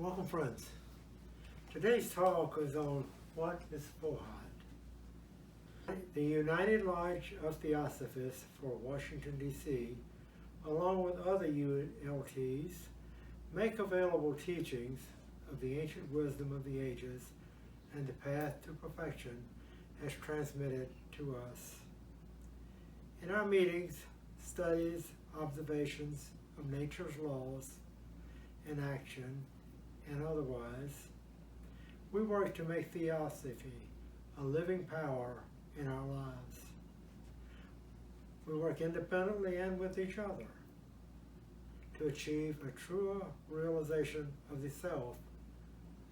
Welcome, friends. Today's talk is on what is Fohat. The United Lodge of Theosophists for Washington, D.C., along with other ULTs, make available teachings of the ancient wisdom of the ages and the path to perfection as transmitted to us. In our meetings, studies, observations of nature's laws, in action, and otherwise, we work to make Theosophy a living power in our lives. We work independently and with each other to achieve a truer realization of the self,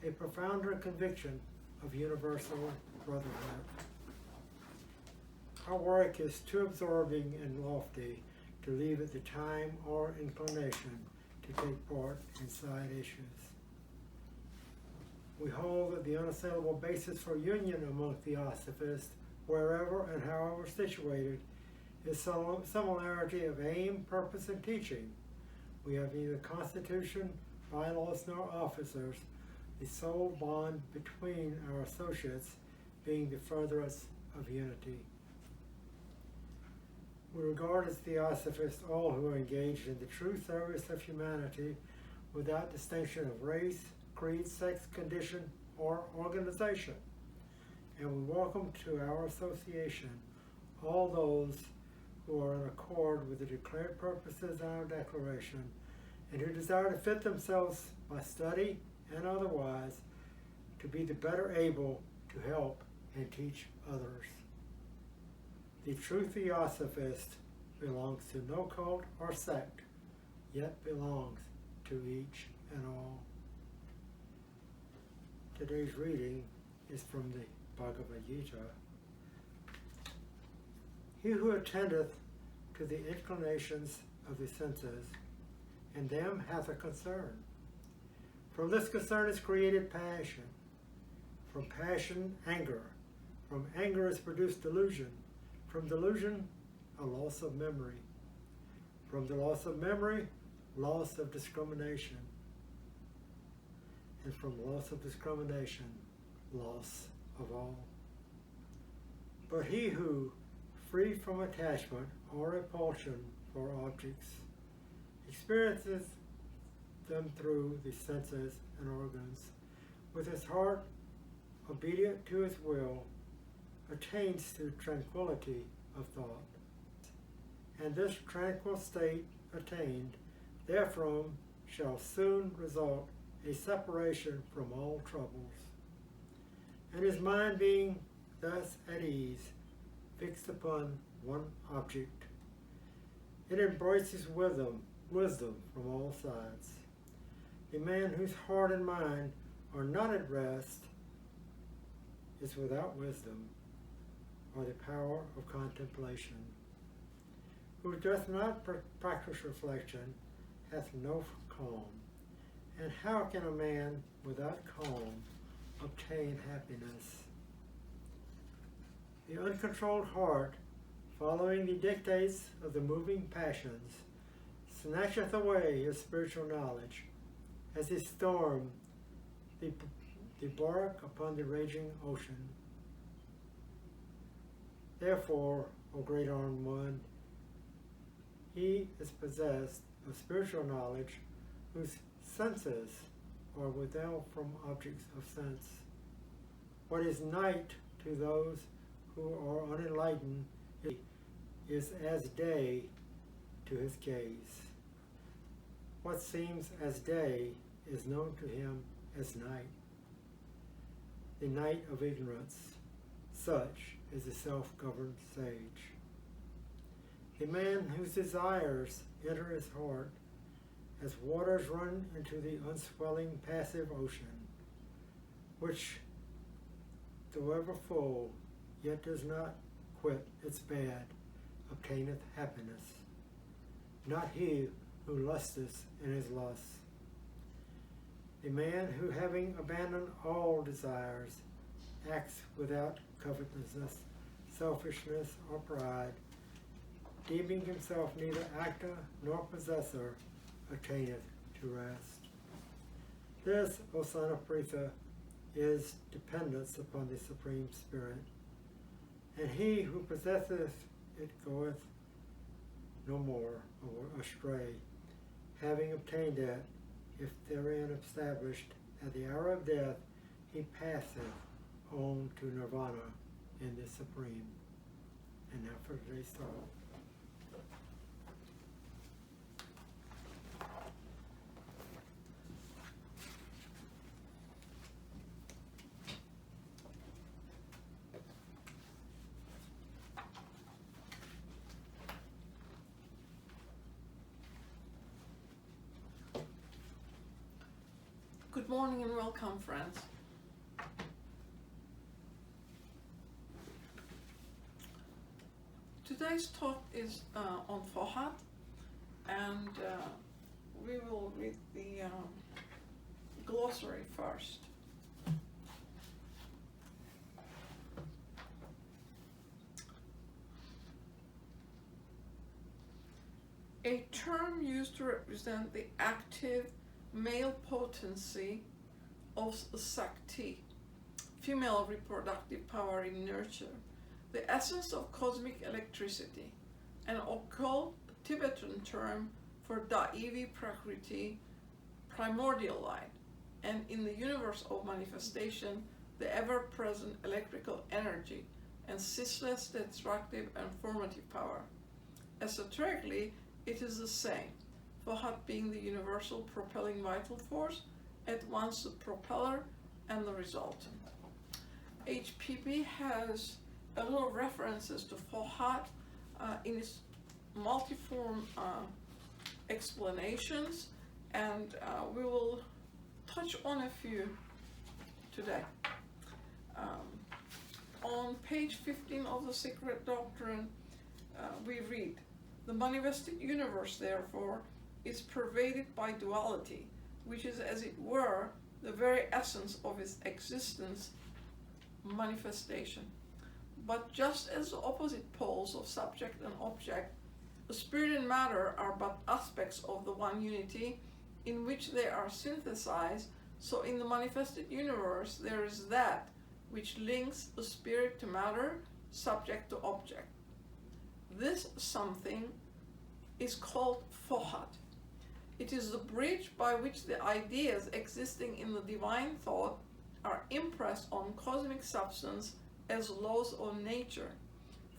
a profounder conviction of universal brotherhood. Our work is too absorbing and lofty to leave it the time or inclination to take part in side issues. We hold that the unassailable basis for union among Theosophists, wherever and however situated, is similarity of aim, purpose, and teaching. We have neither constitution, bylaws, nor officers, the sole bond between our associates being the furtherance of unity. We regard as Theosophists all who are engaged in the true service of humanity without distinction of race, creed, sex, condition, or organization. And we welcome to our association all those who are in accord with the declared purposes of our declaration and who desire to fit themselves by study and otherwise to be the better able to help and teach others. The true Theosophist belongs to no cult or sect, yet belongs to each and all. Today's reading is from the Bhagavad Gita. He who attendeth to the inclinations of the senses, in them hath a concern. From this concern is created passion. From passion, anger. From anger is produced delusion. From delusion, a loss of memory. From the loss of memory, loss of discrimination. And from loss of discrimination, loss of all. But he who, free from attachment or repulsion for objects, experiences them through the senses and organs, with his heart obedient to his will, attains to tranquility of thought. And this tranquil state attained, therefrom shall soon result a separation from all troubles. And his mind being thus at ease, fixed upon one object, it embraces wisdom from all sides. The man whose heart and mind are not at rest is without wisdom or the power of contemplation. Who doth not practice reflection hath no calm. And how can a man without calm obtain happiness? The uncontrolled heart, following the dictates of the moving passions, snatcheth away his spiritual knowledge, as a storm the bark upon the raging ocean. Therefore, O great armed one, he is possessed of spiritual knowledge whose senses are withheld from objects of sense. What is night to those who are unenlightened is as day to his gaze. What seems as day is known to him as night. The night of ignorance, such is the self-governed sage. The man whose desires enter his heart as waters run into the unswelling passive ocean, which, though ever full, yet does not quit its bed, obtaineth happiness. Not he who lusteth in his lusts. The man who, having abandoned all desires, acts without covetousness, selfishness, or pride, deeming himself neither actor nor possessor, attaineth to rest. This, O son of Pritha, is dependence upon the Supreme Spirit, and he who possesseth it goeth no more astray, having obtained it, if therein established at the hour of death, he passeth on to nirvana in the Supreme. And now for today's thought. Good morning and welcome, friends. Today's talk is on Fohat, and we will read the glossary first. A term used to represent the active male potency of Shakti, female reproductive power in nurture, the essence of cosmic electricity, an occult Tibetan term for Daivi Prakriti, primordial light, and in the universe of manifestation, the ever-present electrical energy and ceaseless destructive and formative power. Esoterically, it is the same, Mahat being the universal propelling vital force, at once the propeller and the resultant. HPB has a lot of references to Fohat in its multiform explanations, and we will touch on a few today. On page 15 of the Secret Doctrine, we read, "The manifested universe, therefore, is pervaded by duality, which is, as it were, the very essence of its existence, manifestation. But just as the opposite poles of subject and object, the spirit and matter are but aspects of the one unity in which they are synthesized, so in the manifested universe there is that which links the spirit to matter, subject to object. This something is called Fohat. It is the bridge by which the ideas existing in the divine thought are impressed on cosmic substance as laws of nature.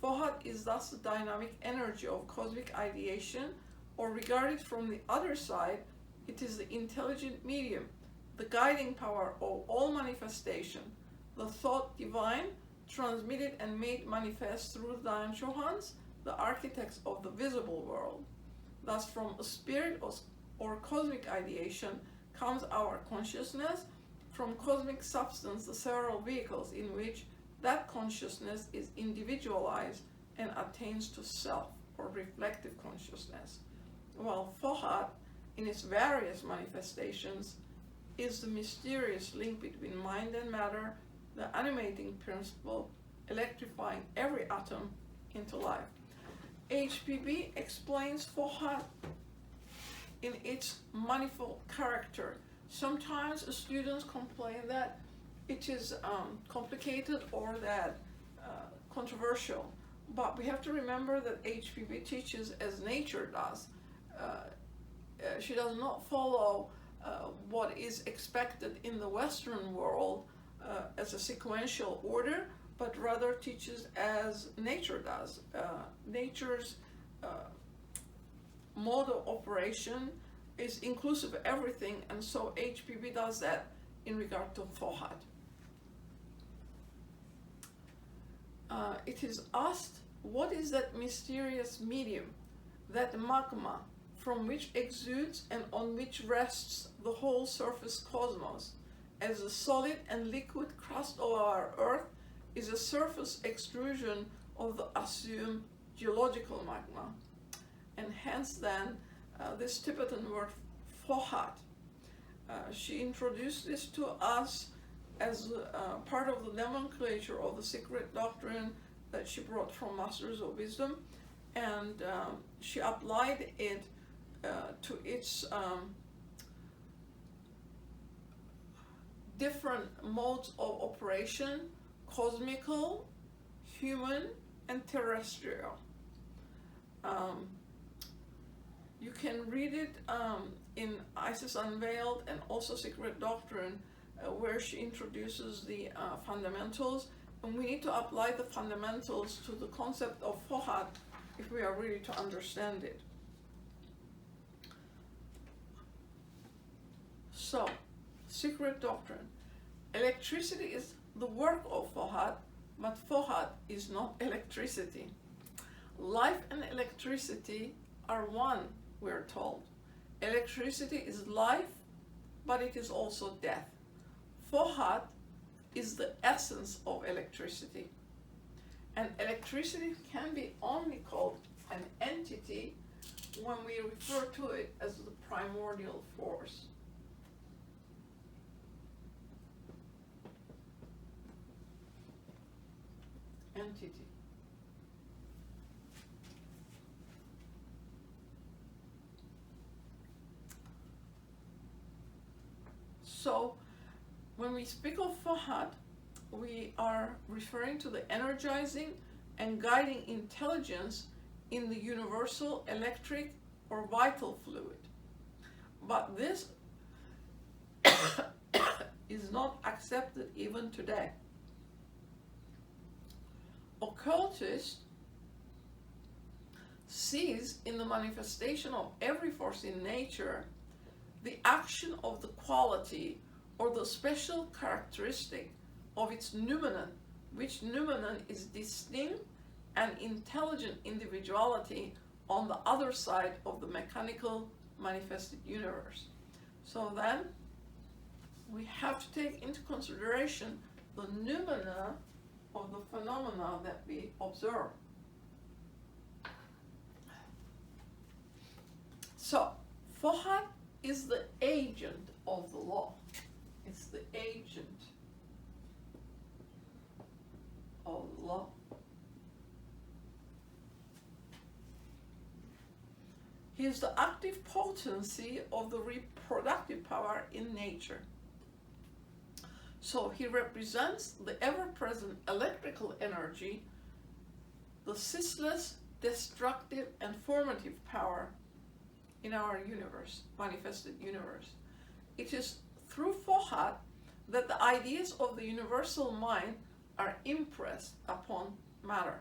Fohat is thus the dynamic energy of cosmic ideation, or regarded from the other side, it is the intelligent medium, the guiding power of all manifestation, the thought divine, transmitted and made manifest through the Anshohans, the architects of the visible world. Thus from a spirit or cosmic ideation comes our consciousness, from cosmic substance the several vehicles in which that consciousness is individualized and attains to self or reflective consciousness, while Fohat, in its various manifestations, is the mysterious link between mind and matter, the animating principle, electrifying every atom into life. HPB explains Fohat in its manifold character. Sometimes students complain that it is complicated or that controversial, but we have to remember that HPB teaches as nature does. She does not follow what is expected in the Western world as a sequential order, but rather teaches as nature does. Nature's mode of operation is inclusive of everything, and so HPB does that in regard to Fohat. It is asked, what is that mysterious medium, that magma, from which exudes and on which rests the whole surface cosmos, as the solid and liquid crust of our earth is a surface extrusion of the assumed geological magma. And hence then, this Tibetan word Fohat. She introduced this to us as part of the nomenclature of the Secret Doctrine that she brought from Masters of Wisdom, and she applied it to its different modes of operation: cosmical, human, and terrestrial. You can read it in Isis Unveiled and also Secret Doctrine, where she introduces the fundamentals, and we need to apply the fundamentals to the concept of Fohat if we are really to understand it. So, Secret Doctrine. Electricity is the work of Fohat, but Fohat is not electricity. Life and electricity are one, we're told. Electricity is life, but it is also death. Fohat is the essence of electricity. And electricity can be only called an entity when we refer to it as the primordial force. Entity. So, when we speak of Fohat, we are referring to the energizing and guiding intelligence in the universal electric or vital fluid. But this is not accepted even today. Occultists sees in the manifestation of every force in nature the action of the quality or the special characteristic of its noumenon, which noumenon is distinct and intelligent individuality on the other side of the mechanical manifested universe. So then we have to take into consideration the noumena of the phenomena that we observe. So, Fohat is the agent of the law. It's the agent of the law. He is the active potency of the reproductive power in nature. So he represents the ever-present electrical energy, the ceaseless, destructive, and formative power in our universe, manifested universe. It is through Fohat that the ideas of the universal mind are impressed upon matter.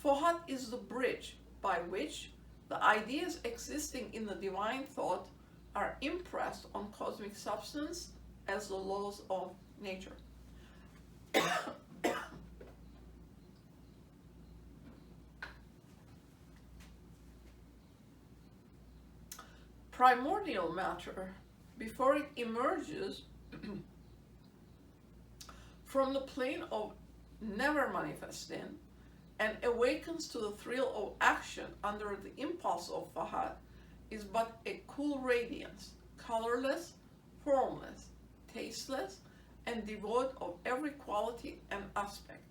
Fohat is the bridge by which the ideas existing in the divine thought are impressed on cosmic substance as the laws of nature. Primordial matter, before it emerges from the plane of never manifesting and awakens to the thrill of action under the impulse of Fohat, is but a cool radiance, colorless, formless, tasteless, and devoid of every quality and aspect.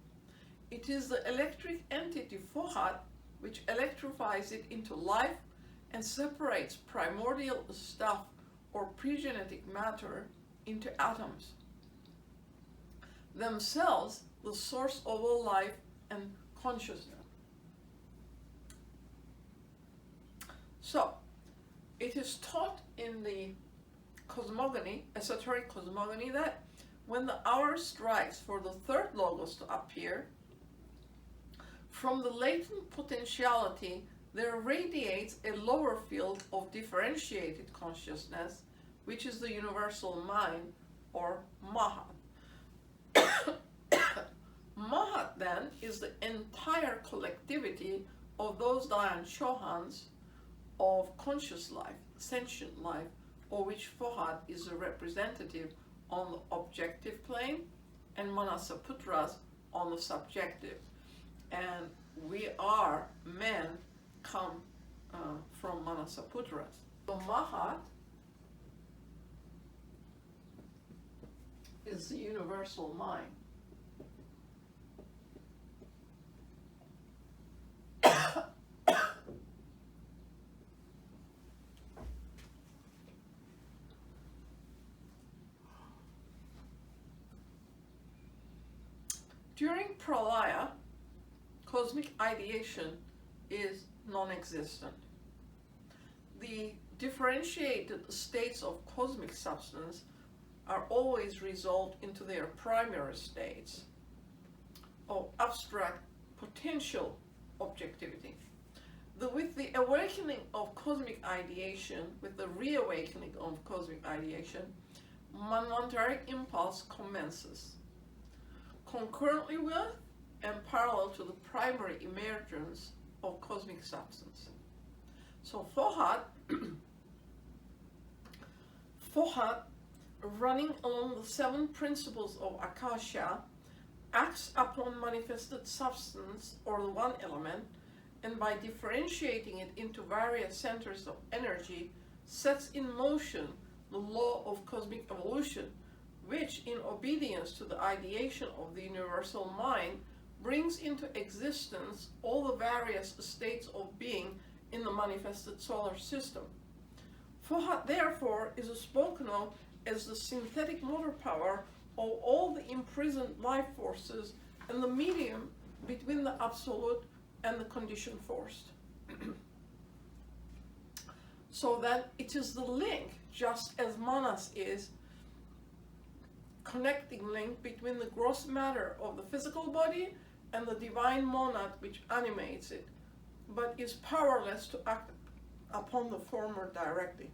It is the electric entity Fohat which electrifies it into life and separates primordial stuff or pregenetic matter into atoms, themselves the source of all life and consciousness. So, it is taught in the cosmogony, esoteric cosmogony, that when the hour strikes for the third logos to appear, from the latent potentiality there radiates a lower field of differentiated consciousness, which is the universal mind, or Mahat. Mahat then is the entire collectivity of those Dayan Chohans of conscious life, sentient life, of which Fohat is a representative on the objective plane and Manasaputras on the subjective. And we are men come from Manasaputras. So Mahat is the universal mind. During Pralaya, cosmic ideation is non-existent. The differentiated states of cosmic substance are always resolved into their primary states of abstract potential objectivity. With the awakening of cosmic ideation, with the reawakening of cosmic ideation, Manvantaric impulse commences, concurrently with and parallel to the primary emergence of cosmic substance. So Fohat, running along the 7 principles of Akasa, acts upon manifested substance, or the one element, and by differentiating it into various centers of energy, sets in motion the law of cosmic evolution, which, in obedience to the ideation of the universal mind, brings into existence all the various states of being in the manifested solar system. Fohat, therefore, is spoken of as the synthetic motor power of all the imprisoned life forces and the medium between the absolute and the conditioned force. So that it is the link, just as manas is, connecting link between the gross matter of the physical body and the divine monad which animates it, but is powerless to act upon the former directly.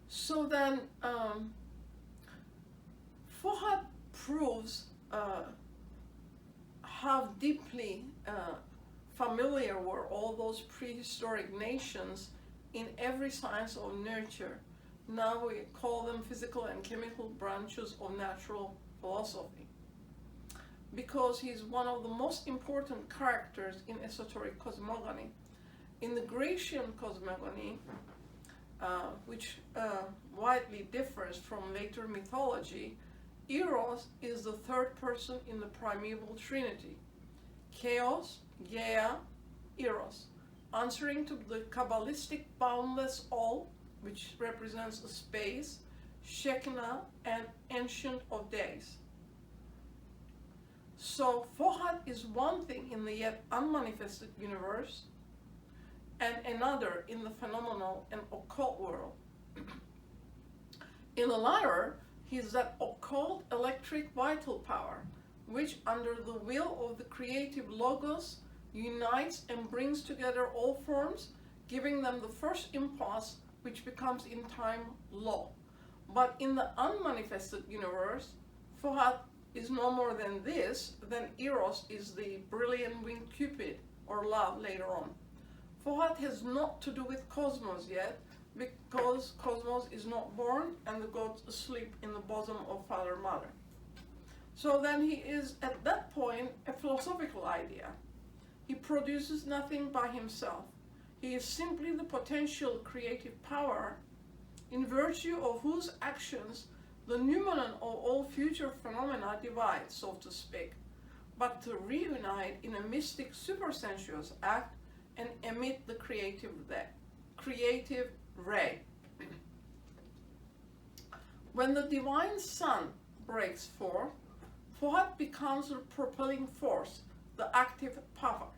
So then, Fohat proves how deeply familiar were all those prehistoric nations in every science of nature. Now we call them physical and chemical branches of natural philosophy, because he's one of the most important characters in esoteric cosmogony. In the Grecian cosmogony, which widely differs from later mythology, Eros is the third person in the primeval trinity: Chaos, Gaia, Eros, answering to the Kabbalistic boundless all, which represents a space, Shekinah, and Ancient of Days. So Fohat is one thing in the yet unmanifested universe, and another in the phenomenal and occult world. In the latter, he is that occult electric vital power, which under the will of the creative logos unites and brings together all forms, giving them the first impulse, which becomes in time law. But in the unmanifested universe, Fohat is no more than this, than Eros is the brilliant winged Cupid, or love, later on. Fohat has not to do with cosmos yet, because cosmos is not born and the gods asleep in the bosom of Father Mother. So then he is at that point a philosophical idea. He produces nothing by himself. He is simply the potential creative power in virtue of whose actions the noumenon of all future phenomena divides, so to speak, but to reunite in a mystic supersensuous act and emit the creative ray. When the divine sun breaks forth, Fohat becomes the propelling force, the active power.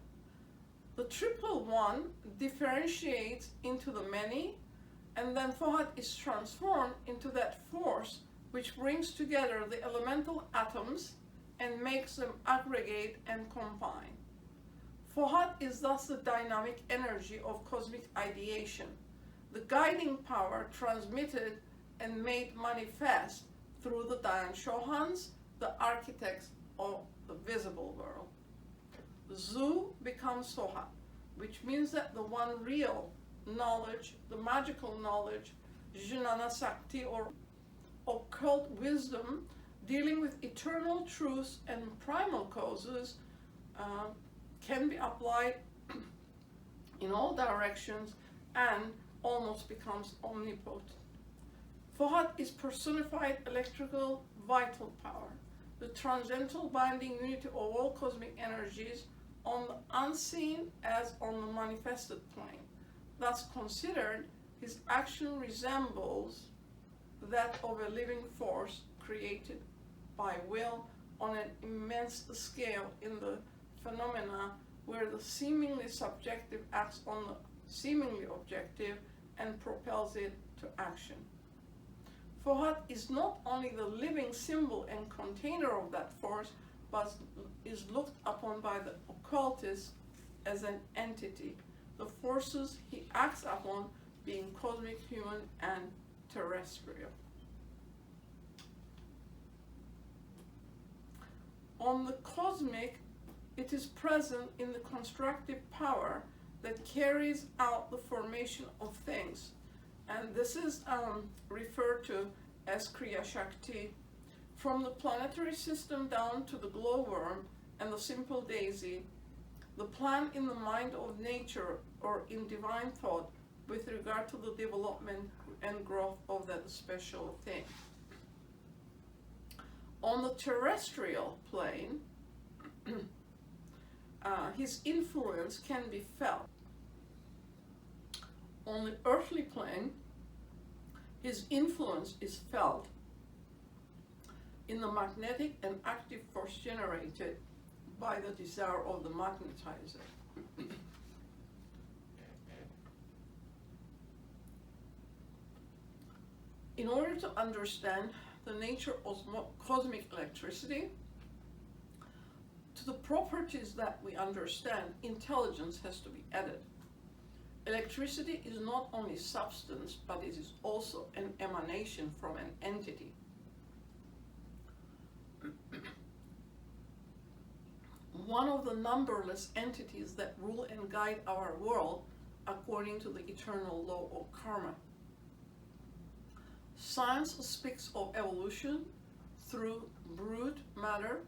The triple one differentiates into the many, and then Fohat is transformed into that force which brings together the elemental atoms and makes them aggregate and combine. Fohat is thus the dynamic energy of cosmic ideation, the guiding power transmitted and made manifest through the Dayan Shohans, the architects of the visible world. Zu becomes Sohat, which means that the one real knowledge, the magical knowledge, Jnana Sakti, or occult wisdom, dealing with eternal truths and primal causes, can be applied in all directions and almost becomes omnipotent. Fohat is personified electrical vital power, the transcendental binding unity of all cosmic energies on the unseen as on the manifested plane. Thus considered, his action resembles that of a living force created by will on an immense scale in the phenomena where the seemingly subjective acts on the seemingly objective and propels it to action. Fohat is not only the living symbol and container of that force, but is looked upon by the occultists as an entity, the forces he acts upon being cosmic, human, and terrestrial. On the cosmic, it is present in the constructive power that carries out the formation of things. And this is referred to as Kriyashakti. From the planetary system down to the glowworm and the simple daisy, the plan in the mind of nature or in divine thought with regard to the development and growth of that special thing. On the terrestrial plane, his influence can be felt. On the earthly plane, his influence is felt in the magnetic and active force generated by the desire of the magnetizer. In order to understand the nature of cosmic electricity, to the properties that we understand, intelligence has to be added. Electricity is not only substance, but it is also an emanation from an entity. One of the numberless entities that rule and guide our world according to the eternal law of karma. Science speaks of evolution through brute matter,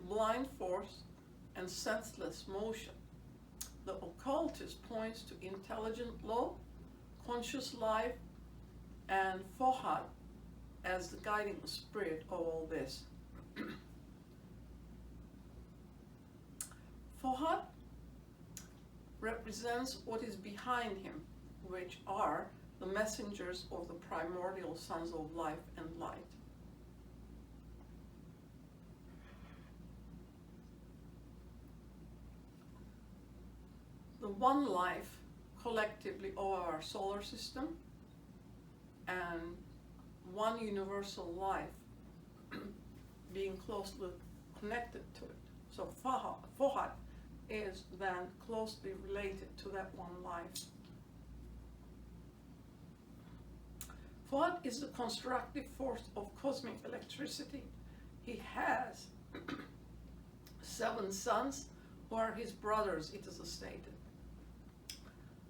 blind force, and senseless motion. The occultist points to intelligent law, conscious life, and Fohat as the guiding spirit of all this. Fohat represents what is behind him, which are the messengers of the primordial sons of life and light. The one life collectively of our solar system and one universal life being closely connected to it. So Fohat is then closely related to that one life. Fohat is the constructive force of cosmic electricity. He has 7 sons who are his brothers, it is stated.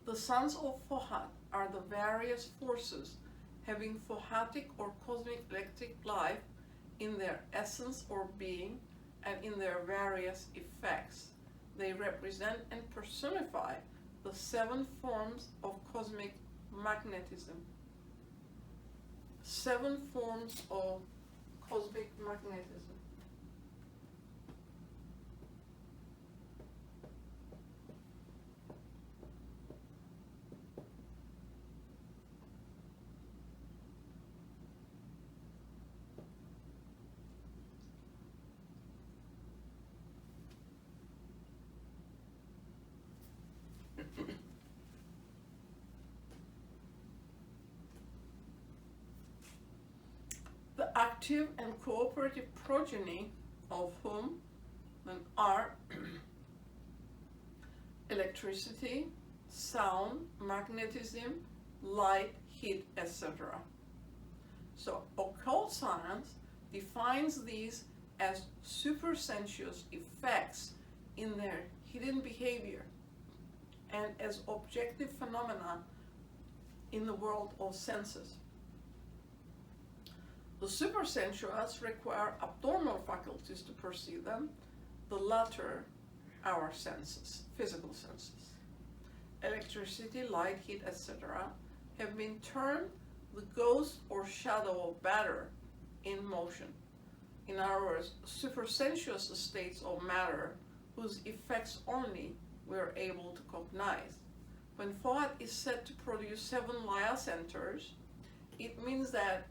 The sons of Fohat are the various forces having Fohatic or cosmic electric life in their essence or being and in their various effects. They represent and personify the 7 forms of cosmic magnetism. 7 forms of cosmic magnetism. The active and cooperative progeny of whom then are electricity, sound, magnetism, light, heat, etc. So occult science defines these as supersensuous effects in their hidden behavior and as objective phenomena in the world of senses. The supersensuous require abnormal faculties to perceive them, the latter our senses, physical senses. Electricity, light, heat, etc. have been termed the ghost or shadow of matter in motion. In other words, supersensuous states of matter whose effects only we are able to cognize. When Fohat is said to produce 7 Laya centers, it means that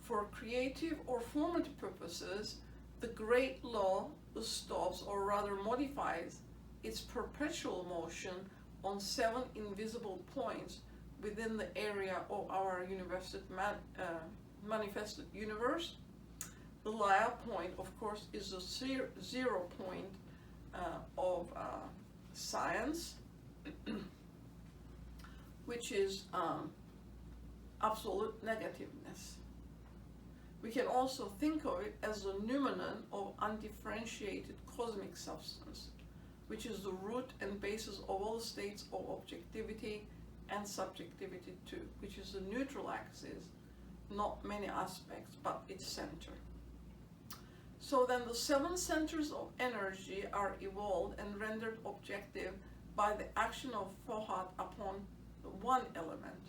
For creative or formative purposes, the great law stops, or rather modifies, its perpetual motion on 7 invisible points within the area of our manifested universe. The Laya point, of course, is the 0 point of science, which is absolute negativeness. We can also think of it as the noumenon of undifferentiated cosmic substance, which is the root and basis of all states of objectivity and subjectivity too, which is the neutral axis, not many aspects, but its center. So then the 7 centers of energy are evolved and rendered objective by the action of Fohat upon the one element,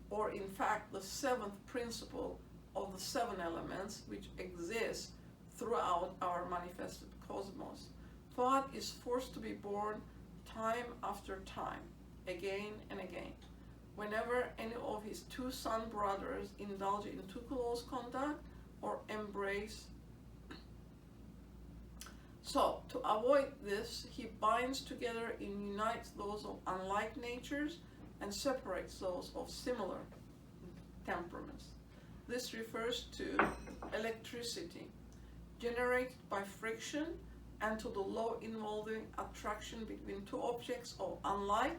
or in fact the 7th principle of the 7 elements which exist throughout our manifested cosmos. Fohat is forced to be born time after time, again and again. Whenever any of his 2 son brothers indulge in too close contact or embrace. So, to avoid this, he binds together and unites those of unlike natures and separates those of similar temperaments. This refers to electricity, generated by friction, and to the law involving attraction between 2 objects of unlike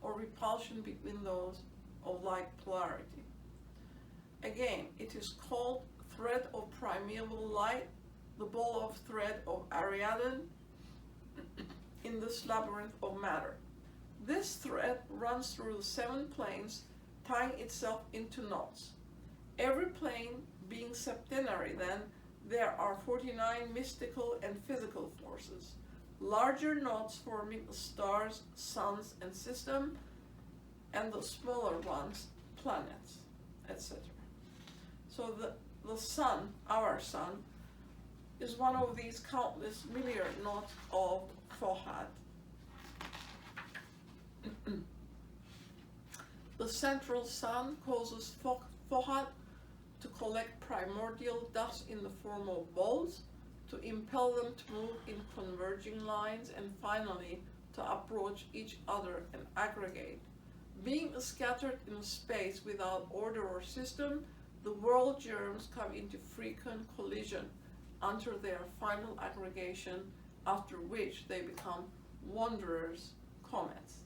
or repulsion between those of like polarity. Again, it is called thread of primeval light, the ball of thread of Ariadne in this labyrinth of matter. This thread runs through the 7 planes, tying itself into knots. Every plane being septenary, then, there are 49 mystical and physical forces, larger knots forming the stars, suns, and system, and the smaller ones, planets, etc. So the sun, our sun, is one of these countless milliard knots of Fohat. The central sun causes Fohat to collect primordial dust in the form of balls, to impel them to move in converging lines, and finally to approach each other and aggregate. Being scattered in space without order or system, the world germs come into frequent collision until their final aggregation, after which they become wanderers, comets.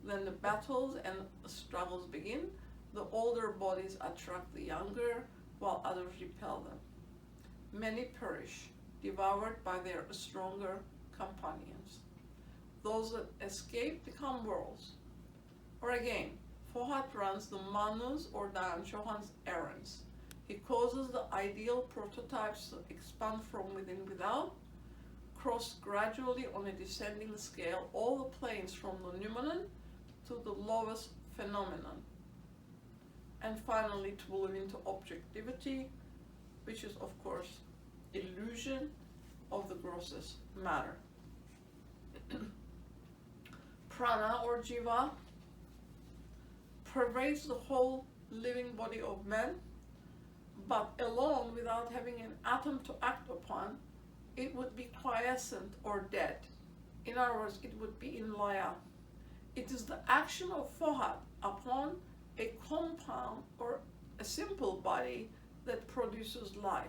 Then the battles and struggles begin. The older bodies attract the younger, while others repel them. Many perish, devoured by their stronger companions. Those that escape become worlds. Or again, Fohat runs the Manu's or Dayan Chohan's errands. He causes the ideal prototypes to expand from within without, cross gradually on a descending scale all the planes from the noumenon to the lowest phenomenon, and finally to move into objectivity, which is of course illusion of the grossest matter. Prana or Jiva pervades the whole living body of man, but alone, without having an atom to act upon, it would be quiescent or dead. In other words, it would be in Laya. It is the action of Fohat upon a compound or a simple body that produces life.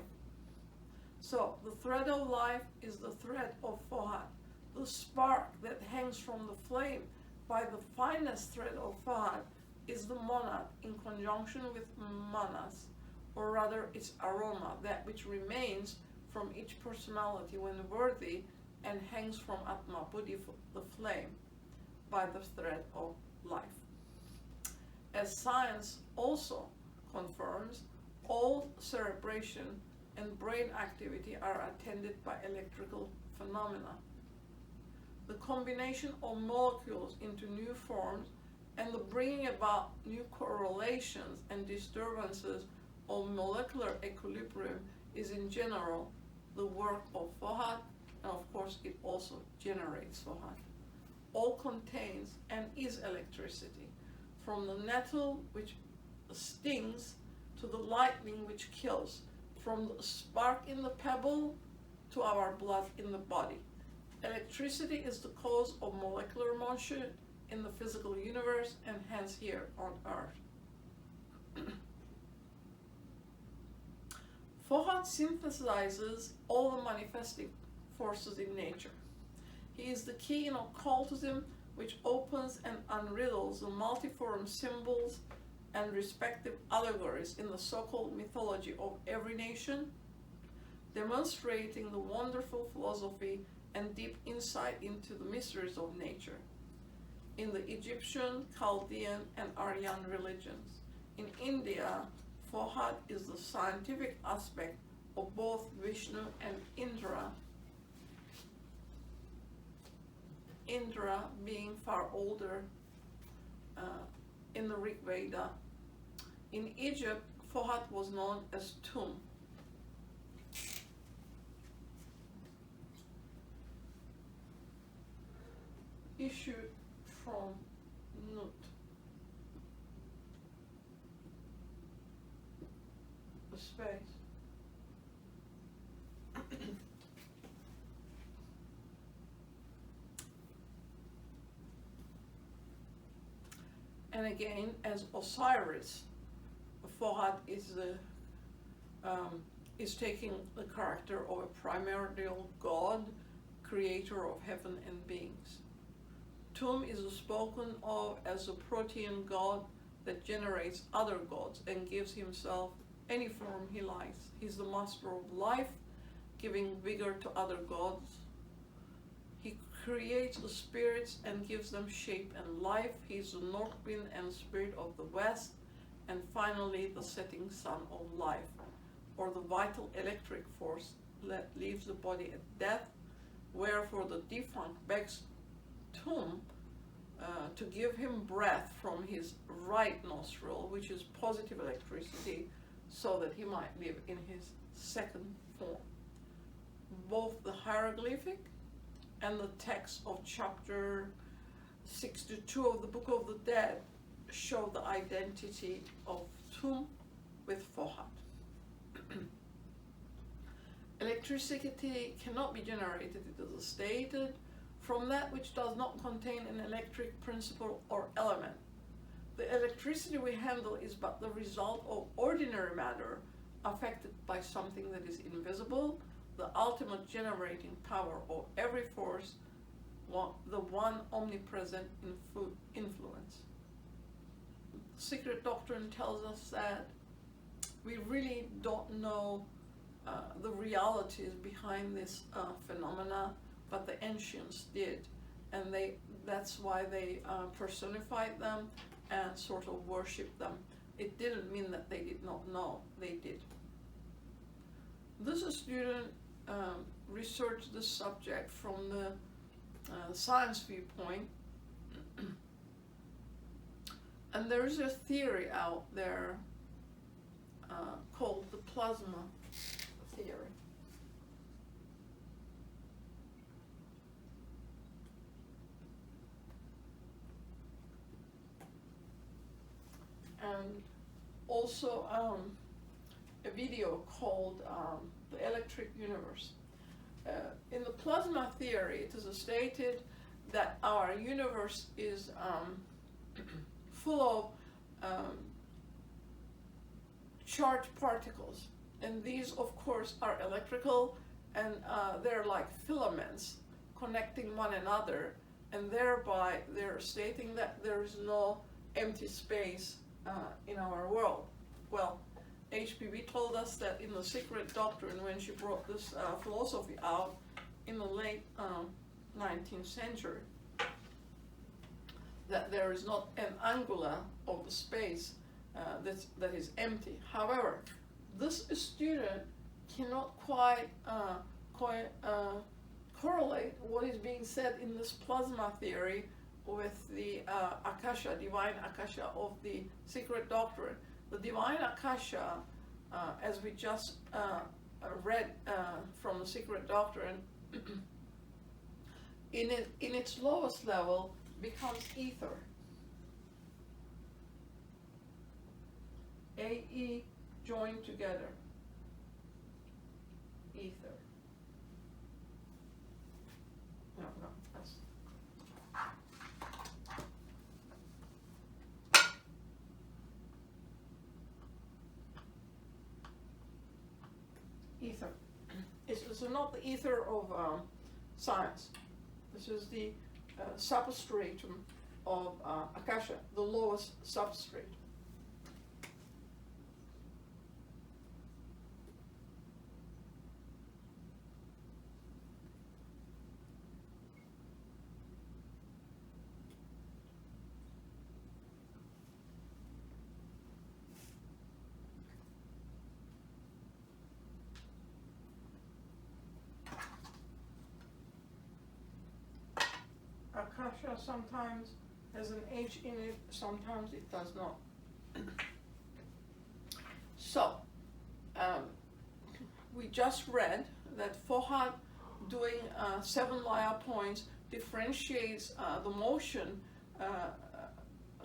So the thread of life is the thread of Fohat. The spark that hangs from the flame by the finest thread of Fohat is the monad in conjunction with manas, or rather its aroma, that which remains from each personality when worthy and hangs from Atma Buddhi, the flame, by the thread of life. As science also confirms, all cerebration and brain activity are attended by electrical phenomena. The combination of molecules into new forms and the bringing about new correlations and disturbances of molecular equilibrium is in general the work of Fohat, and of course it also generates Fohat. All contains and is electricity, from the nettle which stings to the lightning which kills, from the spark in the pebble to our blood in the body. Electricity is the cause of molecular motion in the physical universe and hence here on Earth. Fohat synthesizes all the manifesting forces in nature. He is the key in occultism which opens and unriddles the multiform symbols and respective allegories in the so-called mythology of every nation, demonstrating the wonderful philosophy and deep insight into the mysteries of nature in the Egyptian, Chaldean, and Aryan religions. In India, Fohat is the scientific aspect of both Vishnu and Indra. Indra being far older in the Rig Veda. In Egypt, Fohat was known as Toum. Issued from Noot. The space. And again, as Osiris, Fohat is taking the character of a primordial god, creator of heaven and beings. Toum is spoken of as a protean god that generates other gods and gives himself any form he likes. He's the master of life, giving vigor to other gods. He creates the spirits and gives them shape and life. He's the north wind and spirit of the west, and finally the setting sun of life, or the vital electric force that leaves the body at death, wherefore the defunct begs Toum to give him breath from his right nostril, which is positive electricity, so that he might live in his second form. Both the hieroglyphic and the text of chapter 62 of the Book of the Dead show the identity of Toum with Fohat. Electricity cannot be generated, it is stated, from that which does not contain an electric principle or element. The electricity we handle is but the result of ordinary matter affected by something that is invisible, the ultimate generating power of every force, the one omnipresent influence. Secret Doctrine tells us that we really don't know the realities behind this phenomena, but the ancients did, and that's why they personified them and sort of worshipped them. It didn't mean that they did not know, they did. This student researched this subject from the science viewpoint, and there is a theory out there called the plasma theory. And also a video called The Electric Universe. In the plasma theory, it is stated that our universe is full of charged particles, and these of course are electrical, and they're like filaments connecting one another, and thereby they're stating that there is no empty space in our world. Well, HPV told us that in the Secret Doctrine, when she brought this philosophy out in the late 19th century, that there is not an angula of the space that is empty. However, this student cannot quite correlate what is being said in this plasma theory with the Akasha, divine Akasha of the Secret Doctrine. The divine Akasha, as we just read from the Secret Doctrine, in its lowest level becomes ether. A-E-T-H-E-R. joined together. Ether. No, that's ether. It's not the ether of science. This is the substratum of Akasa, the lowest substrate. Akasa sometimes has an H in it, sometimes it does not. So, we just read that Fohat doing 7 layer points differentiates the motion,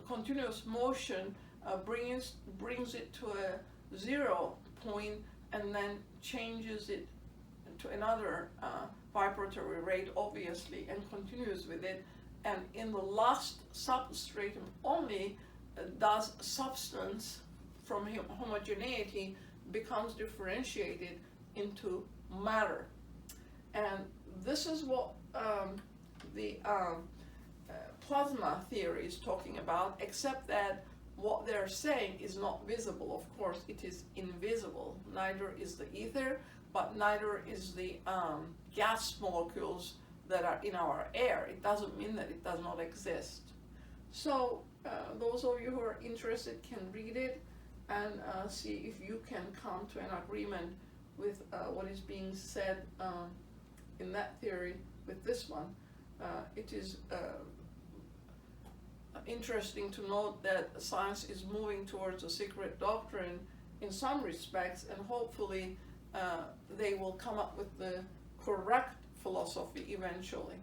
continuous motion, brings it to a 0 point and then changes it to another vibratory rate, obviously, and continues with it. And in the last substratum only does substance from homogeneity becomes differentiated into matter. And this is what the plasma theory is talking about, except that what they're saying is not visible. Of course, it is invisible. Neither is the ether, but neither is the gas molecules that are in our air. It doesn't mean that it does not exist. So those of you who are interested can read it and see if you can come to an agreement with what is being said in that theory with this one. It is interesting to note that science is moving towards a secret doctrine in some respects, and hopefully they will come up with the correct philosophy eventually.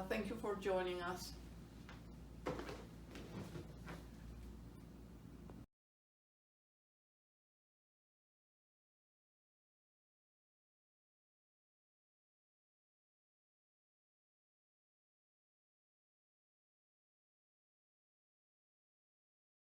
Thank you for joining us.